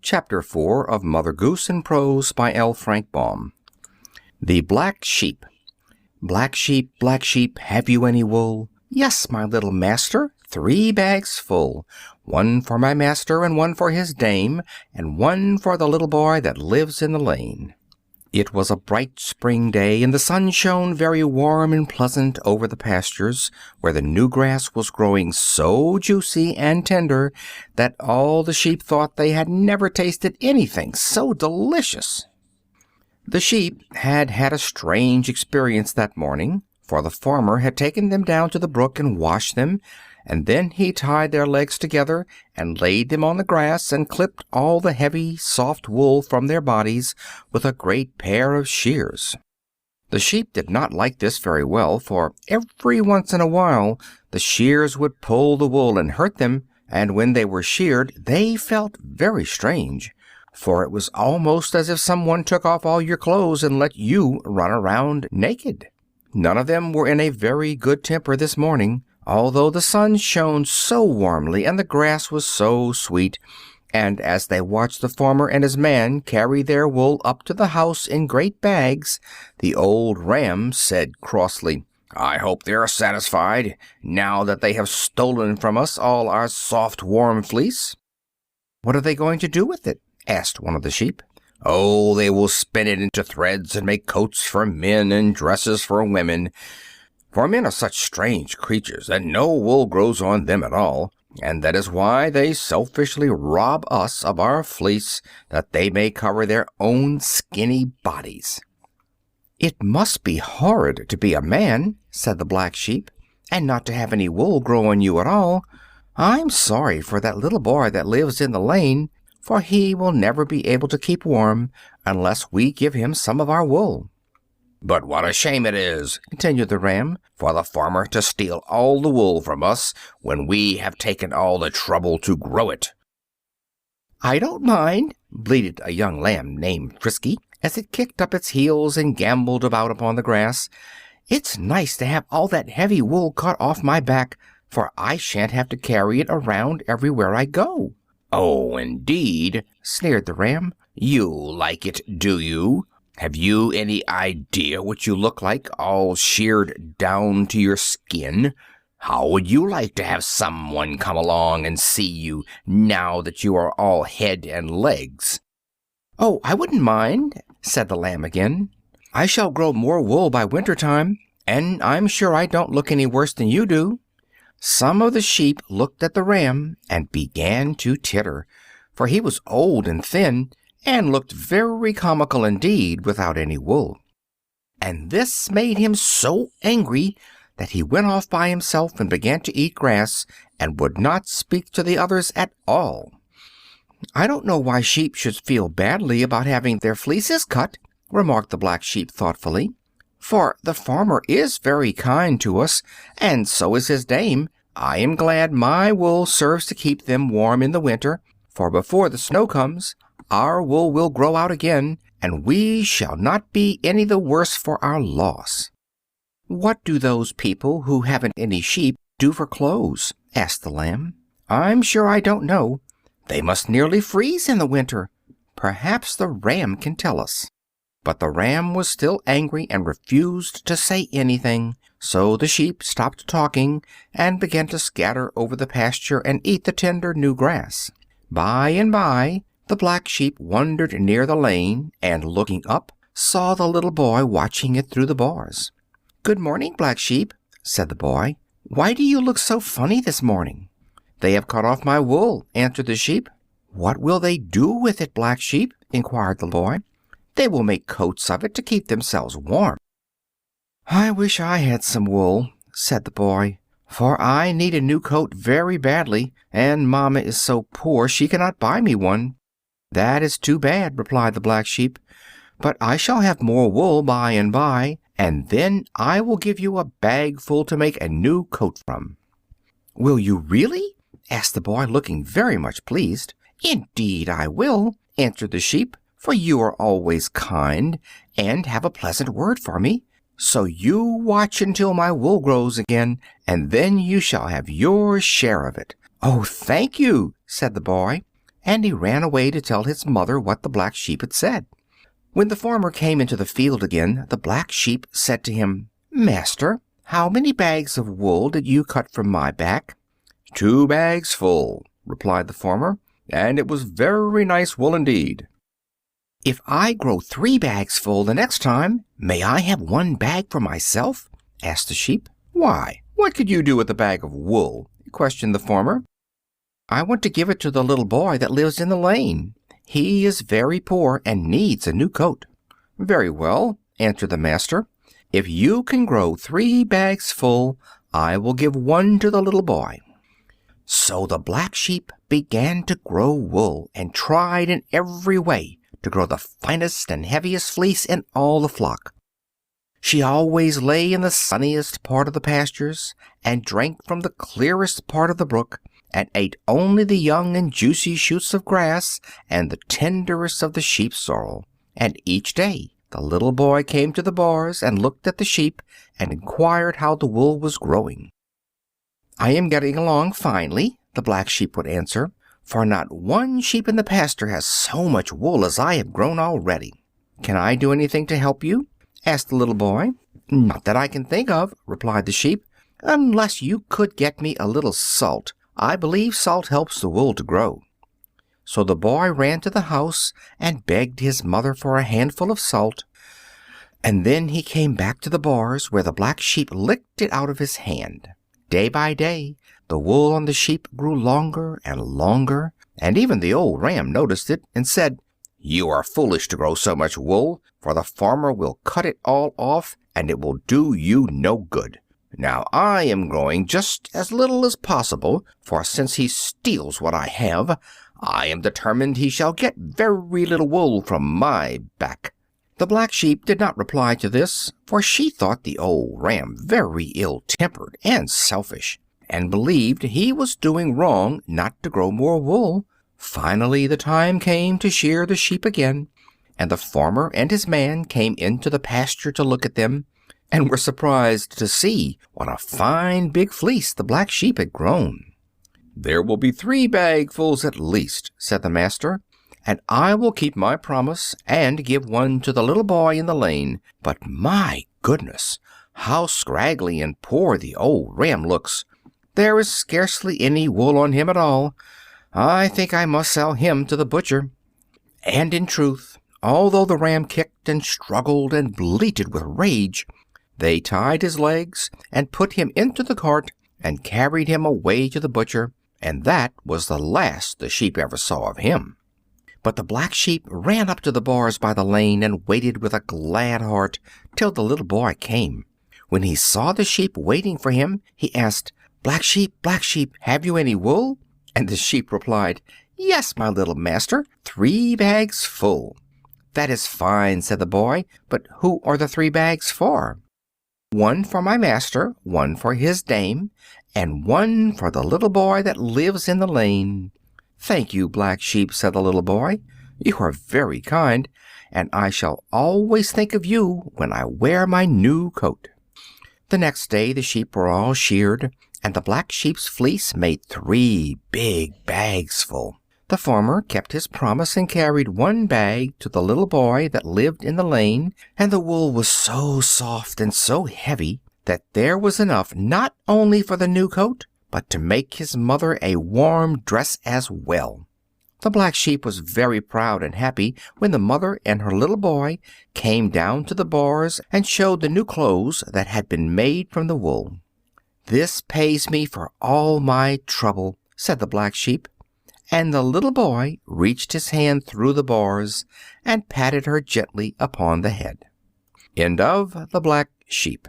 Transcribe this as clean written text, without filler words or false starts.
Chapter 4 of Mother Goose in Prose by L. Frank Baum. The Black Sheep. Black sheep, have you any wool? Yes, my little master, 3 bags full. 1 for my master, and 1 for his dame, and 1 for the little boy that lives in the lane. It was a bright spring day, and the sun shone very warm and pleasant over the pastures, where the new grass was growing so juicy and tender that all the sheep thought they had never tasted anything so delicious. The sheep had had a strange experience that morning, for the farmer had taken them down to the brook and washed them, and then he tied their legs together and laid them on the grass and clipped all the heavy, soft wool from their bodies with a great pair of shears. The sheep did not like this very well, for every once in a while the shears would pull the wool and hurt them, and when they were sheared they felt very strange, for it was almost as if someone took off all your clothes and let you run around naked. None of them were in a very good temper this morning, although the sun shone so warmly and the grass was so sweet, and as they watched the farmer and his man carry their wool up to the house in great bags, the old ram said crossly, "I hope they are satisfied, now that they have stolen from us all our soft, warm fleece." "What are they going to do with it?" asked one of the sheep. "Oh, they will spin it into threads and make coats for men and dresses for women. For men are such strange creatures that no wool grows on them at all, and that is why they selfishly rob us of our fleece, that they may cover their own skinny bodies." "It must be horrid to be a man," said the black sheep, "and not to have any wool grow on you at all. I'm sorry for that little boy that lives in the lane, for he will never be able to keep warm unless we give him some of our wool." "But what a shame it is," continued the ram, "for the farmer to steal all the wool from us when we have taken all the trouble to grow it." "I don't mind," bleated a young lamb named Frisky, as it kicked up its heels and gamboled about upon the grass. "It's nice to have all that heavy wool cut off my back, for I shan't have to carry it around everywhere I go." "Oh, indeed," sneered the ram. "You like it, do you? Have you any idea what you look like, all sheared down to your skin? How would you like to have someone come along and see you, now that you are all head and legs?" "Oh, I wouldn't mind," said the lamb again. "I shall grow more wool by winter time, and I'm sure I don't look any worse than you do." Some of the sheep looked at the ram and began to titter, for he was old and thin, and looked very comical indeed without any wool. And this made him so angry that he went off by himself and began to eat grass, and would not speak to the others at all. "I don't know why sheep should feel badly about having their fleeces cut," remarked the black sheep thoughtfully, "for the farmer is very kind to us, and so is his dame. I am glad my wool serves to keep them warm in the winter, for before the snow comes our wool will grow out again, and we shall not be any the worse for our loss." "What do those people who haven't any sheep do for clothes?" asked the lamb. "I'm sure I don't know. They must nearly freeze in the winter. Perhaps the ram can tell us." But the ram was still angry and refused to say anything, so the sheep stopped talking and began to scatter over the pasture and eat the tender new grass. By and by the black sheep wandered near the lane, and looking up, saw the little boy watching it through the bars. "Good morning, Black Sheep," said the boy. "Why do you look so funny this morning?" "They have cut off my wool," answered the sheep. "What will they do with it, Black Sheep?" inquired the boy. "They will make coats of it to keep themselves warm." "I wish I had some wool," said the boy, "for I need a new coat very badly, and Mamma is so poor she cannot buy me one." "That is too bad," replied the black sheep, "but I shall have more wool by and by, and then I will give you a bag full to make a new coat from." "Will you really?" asked the boy, looking very much pleased. "Indeed I will," answered the sheep, "for you are always kind and have a pleasant word for me. So you watch until my wool grows again, and then you shall have your share of it." "Oh, thank you," said the boy, and he ran away to tell his mother what the Black Sheep had said. When the farmer came into the field again, the Black Sheep said to him, "Master, how many bags of wool did you cut from my back?" "2 bags full," replied the farmer, "and it was very nice wool indeed." "If I grow 3 bags full the next time, may I have 1 bag for myself?" asked the sheep. "Why, what could you do with a bag of wool?" questioned the farmer. "I want to give it to the little boy that lives in the lane. He is very poor and needs a new coat." "Very well," answered the master. "If you can grow 3 bags full, I will give 1 to the little boy." So the Black Sheep began to grow wool, and tried in every way to grow the finest and heaviest fleece in all the flock. She always lay in the sunniest part of the pastures, and drank from the clearest part of the brook, and ate only the young and juicy shoots of grass and the tenderest of the sheep sorrel. And each day the little boy came to the bars and looked at the sheep and inquired how the wool was growing. "I am getting along finely," the Black Sheep would answer, "for not one sheep in the pasture has so much wool as I have grown already." "Can I do anything to help you?" asked the little boy. "Not that I can think of," replied the sheep, "unless you could get me a little salt. I believe salt helps the wool to grow." So the boy ran to the house and begged his mother for a handful of salt, and then he came back to the bars, where the Black Sheep licked it out of his hand. Day by day the wool on the sheep grew longer and longer, and even the old ram noticed it and said, "You are foolish to grow so much wool, for the farmer will cut it all off, and it will do you no good. Now I am growing just as little as possible, for since he steals what I have, I am determined he shall get very little wool from my back." The Black Sheep did not reply to this, for she thought the old ram very ill-tempered and selfish, and believed he was doing wrong not to grow more wool. Finally the time came to shear the sheep again, and the farmer and his man came into the pasture to look at them, and were surprised to see what a fine big fleece the Black Sheep had grown. "There will be 3 bagfuls at least," said the master, "and I will keep my promise and give 1 to the little boy in the lane. But my goodness, how scraggly and poor the old ram looks! There is scarcely any wool on him at all. I think I must sell him to the butcher." And in truth, although the ram kicked and struggled and bleated with rage, they tied his legs and put him into the cart and carried him away to the butcher, and that was the last the sheep ever saw of him. But the Black Sheep ran up to the bars by the lane and waited with a glad heart till the little boy came. When he saw the sheep waiting for him, he asked, Black Sheep, have you any wool?" And the sheep replied, "Yes, my little master, 3 bags full." "That is fine," said the boy, "but who are the 3 bags for?" "1 for my master, 1 for his dame, and 1 for the little boy that lives in the lane." "Thank you, Black Sheep," said the little boy. "You are very kind, and I shall always think of you when I wear my new coat." The next day the sheep were all sheared, and the Black Sheep's fleece made 3 big bags full. The farmer kept his promise and carried 1 bag to the little boy that lived in the lane, and the wool was so soft and so heavy that there was enough not only for the new coat, but to make his mother a warm dress as well. The Black Sheep was very proud and happy when the mother and her little boy came down to the bars and showed the new clothes that had been made from the wool. "This pays me for all my trouble," said the Black Sheep, and the little boy reached his hand through the bars and patted her gently upon the head. End of The Black Sheep.